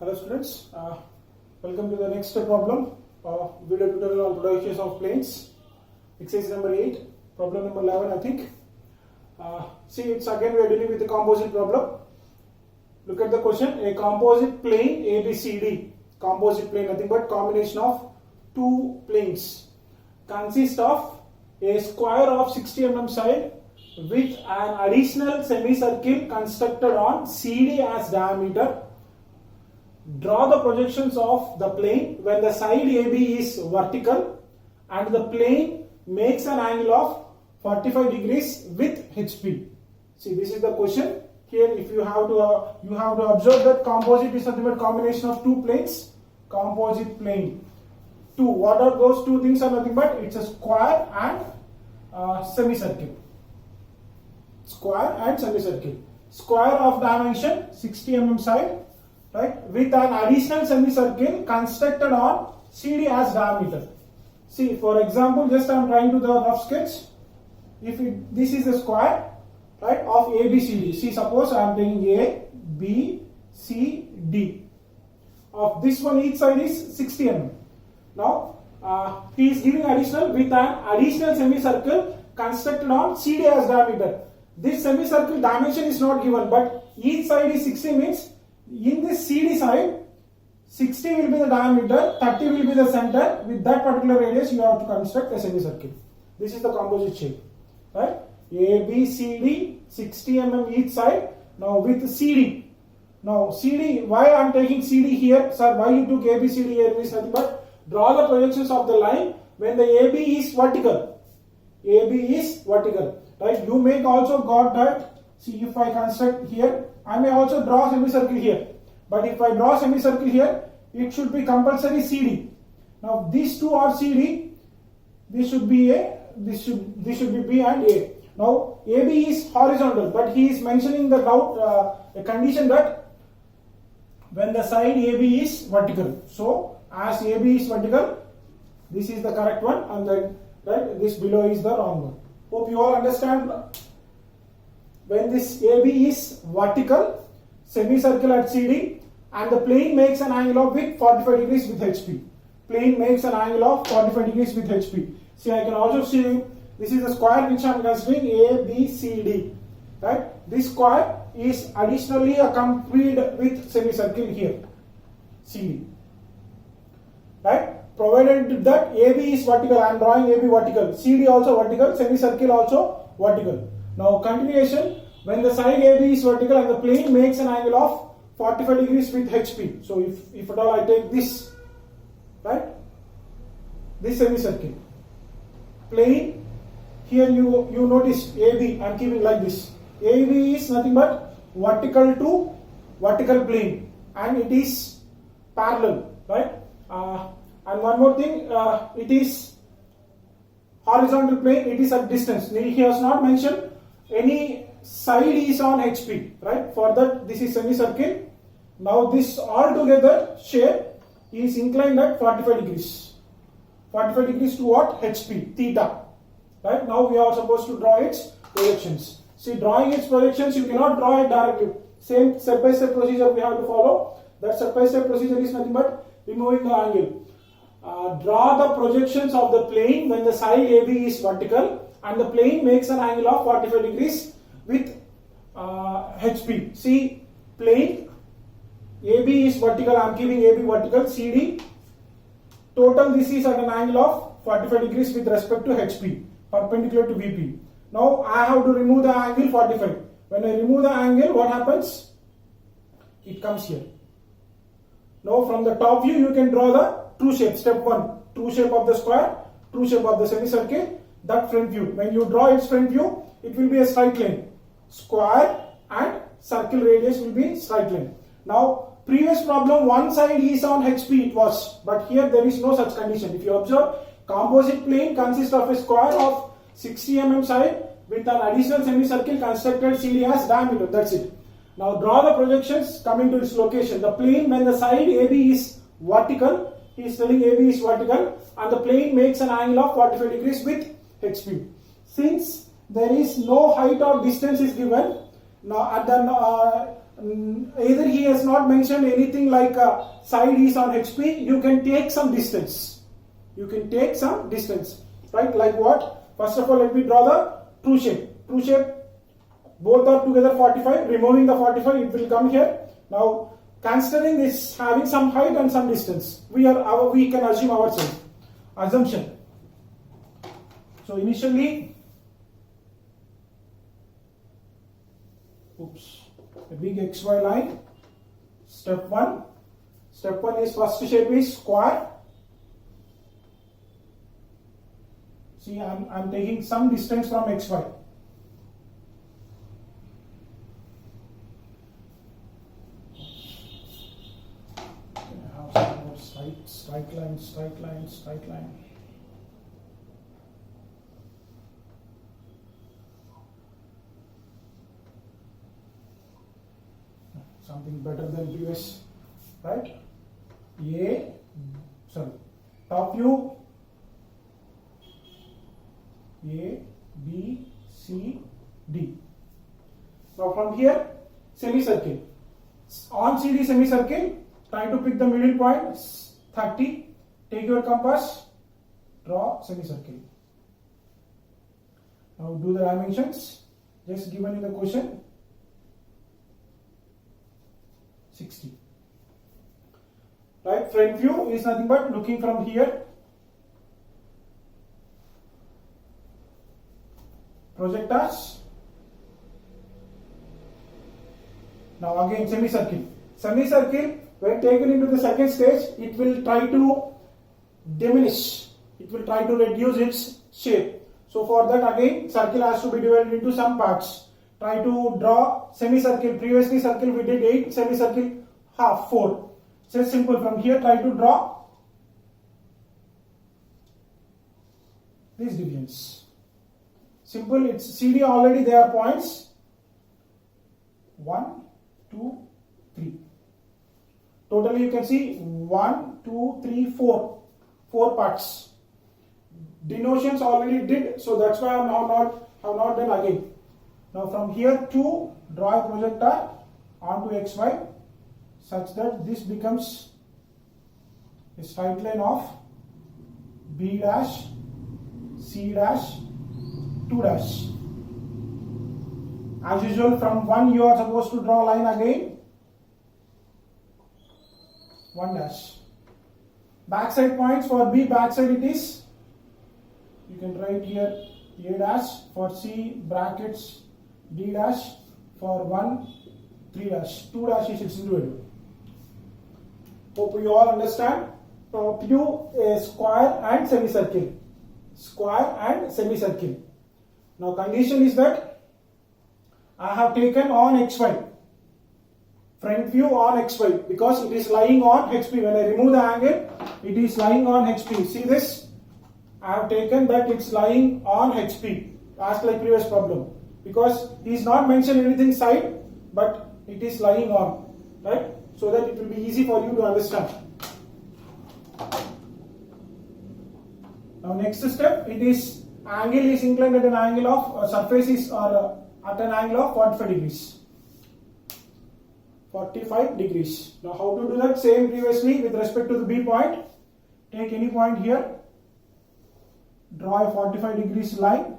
Hello students, welcome to the next problem of video tutorial on projections of planes. Exercise number 8, problem number 11 I think. See, it's again we are dealing with the composite problem. Look at the question, a composite plane ABCD, composite plane nothing but combination of two planes, consists of a square of 60 mm side with an additional semicircle constructed on CD as diameter. Draw the projections of the plane when the side AB is vertical and the plane makes an angle of 45 degrees with HP. See, this is the question. Here, if you have to observe that composite is nothing but combination of two planes. Composite plane. Two. What are those two things? Are nothing but it's a square and semicircle. Square and semicircle. Square of dimension 60 mm side. Right, with an additional semicircle constructed on CD as diameter. See, for example, just I am trying to do the rough sketch. If this is a square, right, of ABCD. See, suppose I am taking A, B, C, D. Of this one, each side is 60 mm. Now, he is giving additional with an additional semicircle constructed on CD as diameter. This semicircle dimension is not given, but each side is 60 means. In this CD side, 60 will be the diameter, 30 will be the center. With that particular radius, you have to construct a semicircle. This is the composite shape, right? A, B, C, D, 60 mm each side. Now with CD. Now CD, why I am taking CD here? Sir, why you took A, B, C, D here? Is nothing but draw the projections of the line when the AB is vertical. AB is vertical, right? You may also got that. See, if I construct here, I may also draw semicircle here. But if I draw semicircle here, it should be compulsory CD. Now these two are CD. This should be A. This should be B and A. Now AB is horizontal, but he is mentioning the a condition that when the side AB is vertical. So as AB is vertical, this is the correct one, and then right this below is the wrong one. Hope you all understand. When this AB is vertical, semicircle at CD, and the plane makes an angle of with 45 degrees with HP. Plane makes an angle of 45 degrees with HP. See, I can also see this is a square which I am considering A, B, C, D. Right? This square is additionally accompanied with semicircle here, CD. Right? Provided that AB is vertical, I am drawing AB vertical, CD also vertical, semicircle also vertical. Now continuation, when the side AB is vertical and the plane makes an angle of 45 degrees with HP. So if at all I take this, right, this semicircle, plane, here you notice AB, I am keeping like this. AB is nothing but vertical to vertical plane and it is parallel, right? And one more thing, it is horizontal plane, it is at distance. He has not mentioned any side is on HP, right? For that, this is semicircle. Now this all together shape is inclined at 45 degrees. 45 degrees to what? HP, theta. Right? Now we are supposed to draw its projections. See, drawing its projections, you cannot draw it directly. Same step-by-step procedure we have to follow. That step-by-step procedure is nothing but removing the angle. Draw the projections of the plane when the side AB is vertical and the plane makes an angle of 45 degrees with HP. See, plane AB is vertical, I am keeping AB vertical, CD. Total this is at an angle of 45 degrees with respect to HP, perpendicular to VP. Now I have to remove the angle 45. When I remove the angle, what happens? It comes here. Now from the top view, you can draw the true shape. Step 1, true shape of the square, true shape of the semicircle, that front view. When you draw its front view, it will be a straight line. Square and circle radius will be straight line. Now, previous problem, one side is on HP it was, but here there is no such condition. If you observe, composite plane consists of a square of 60 mm side with an additional semicircle constructed CD as diameter. That's it. Now draw the projections coming to its location. The plane when the side AB is vertical, he is telling AB is vertical and the plane makes an angle of 45 degrees with HP. Since there is no height or distance is given, now at the either he has not mentioned anything like side is on HP, you can take some distance. You can take some distance, right? Like what? First of all, let me draw the true shape. True shape, both are together 45. Removing the 45, it will come here. Now, considering this having some height and some distance, we can assume ourselves. Assumption. So initially, a big XY line. Step 1. Step 1 is first shape is square. See, I'm taking some distance from XY. Straight line, straight line, straight line. Something better than previous, right? Top view, A, B, C, D. Now from here, semicircle. On CD semicircle, try to pick the middle point, 30. Take your compass, draw semicircle. Now do the dimensions, just given in the question, 60. Right, front view is nothing but looking from here. Projectors. Now again semicircle. Semicircle, when taken into the second stage, it will try to diminish. It will try to reduce its shape. So for that again, circle has to be divided into some parts. Try to draw semicircle. Previously circle we did 8, semicircle half, 4. Just simple. From here try to draw these divisions. Simple. It's CD already there are points. 1, 2, 3. Totally you can see 1, 2, 3, 4. 4 parts. Denotions already did, so that's why I have not done again. Now from here to draw a projector onto XY such that this becomes a straight line of B dash, C dash, 2 dash. As usual, from 1 you are supposed to draw a line again, 1 dash. Backside points for B, backside it is, you can write here A dash, for C brackets D dash, for 1 3 dash, 2 dash is its individual. Hope you all understand. Top view a square and semicircle. Square and semicircle. Now condition is that I have taken on XY. Front view on XY because it is lying on HP. When I remove the angle, it is lying on HP. See this? I have taken that it's lying on HP. Ask like previous problem. Because he is not mentioned anything side, but it is lying on, right? So that it will be easy for you to understand. Now next step, it is angle is inclined at an angle of surface is at an angle of 45 degrees. 45 degrees. Now how to do that? Same previously with respect to the B point. Take any point here. Draw a 45 degrees line.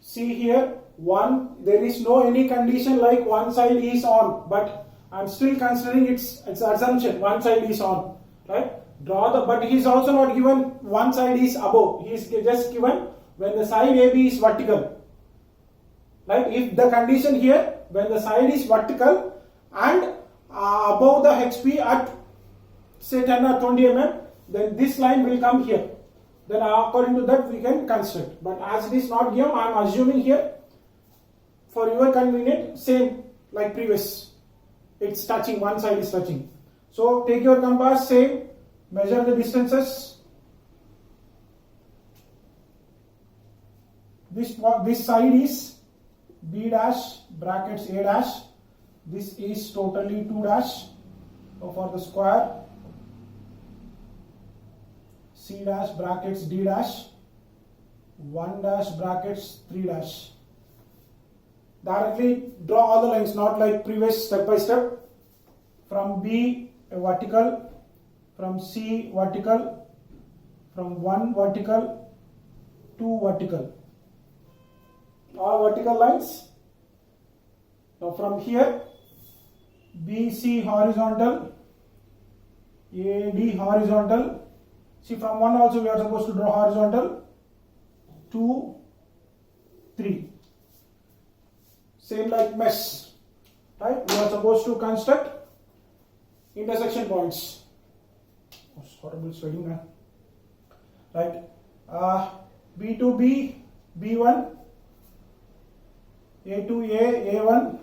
See here, there is no any condition like one side is on, but I am still considering its assumption, one side is on, right? But he is also not given one side is above, he is just given when the side AB is vertical, right? If the condition here, when the side is vertical and above the HP at say 10 or 20 mm, then this line will come here. Then according to that we can construct. But as it is not given, I am assuming here for your convenience, same like previous. It's touching, one side is touching. So take your compass, same, measure the distances. This side is B dash brackets A dash. This is totally 2 dash. So for the square, C dash brackets D dash, 1 dash brackets 3 dash. Directly draw all the lines, not like previous step by step. From B a vertical, from C vertical, from 1 vertical, 2 vertical. All vertical lines. Now from here, BC horizontal, AD horizontal. See, from 1 also we are supposed to draw horizontal. 2, 3. Same like mesh, right? We are supposed to construct intersection points. Oh, horrible spelling, man. Right? B to B, B1, A to A, A1,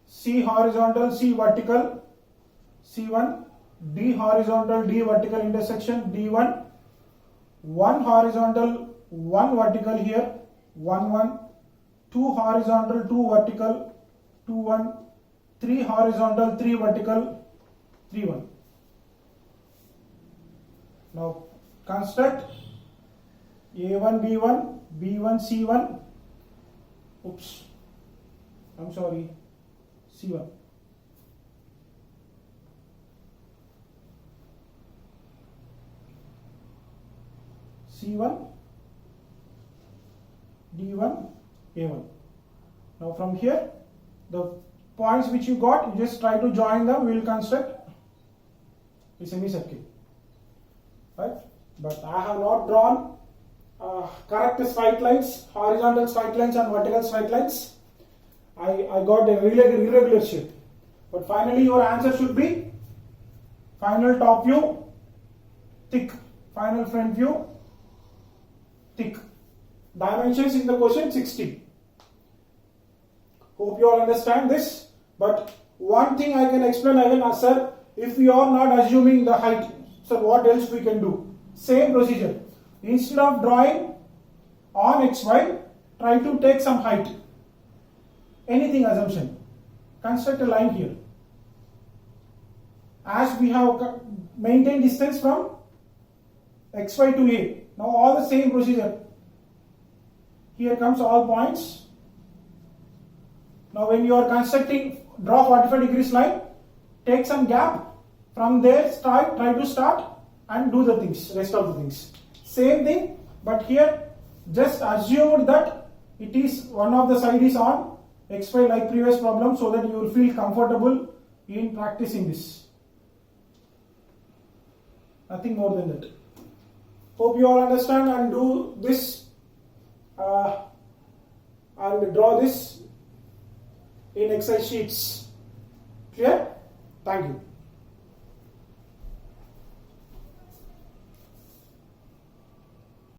C horizontal, C vertical, C1, D horizontal, D vertical intersection, D1, 1 horizontal, 1 vertical here, 1, 1, 2 horizontal, 2 vertical, 2, 1, 3 horizontal, 3 vertical, 3, 1. Now construct A1, B1, B1, C1, oops, I'm sorry, C1. C1, D1, A1. Now from here, the points which you got, you just try to join them. We will construct a semicircle, right? But I have not drawn correct straight lines, horizontal straight lines and vertical straight lines. I got a irregular shape. But finally your answer should be final top view, thick, final front view, thick. Dimensions in the question 60. Hope you all understand this. But one thing I can explain again, sir, if we are not assuming the height, sir, what else we can do? Same procedure. Instead of drawing on XY, try to take some height. Anything assumption. Construct a line here. As we have maintained distance from XY to A. Now all the same procedure. Here comes all points. Now when you are constructing, draw 45 degrees line, take some gap, from there try to start and do the things, rest of the things. Same thing, but here just assume that it is one of the side is on XY like previous problem, so that you will feel comfortable in practicing this. Nothing more than that. Hope you all understand and do this and draw this in Excel sheets. Clear? Thank you.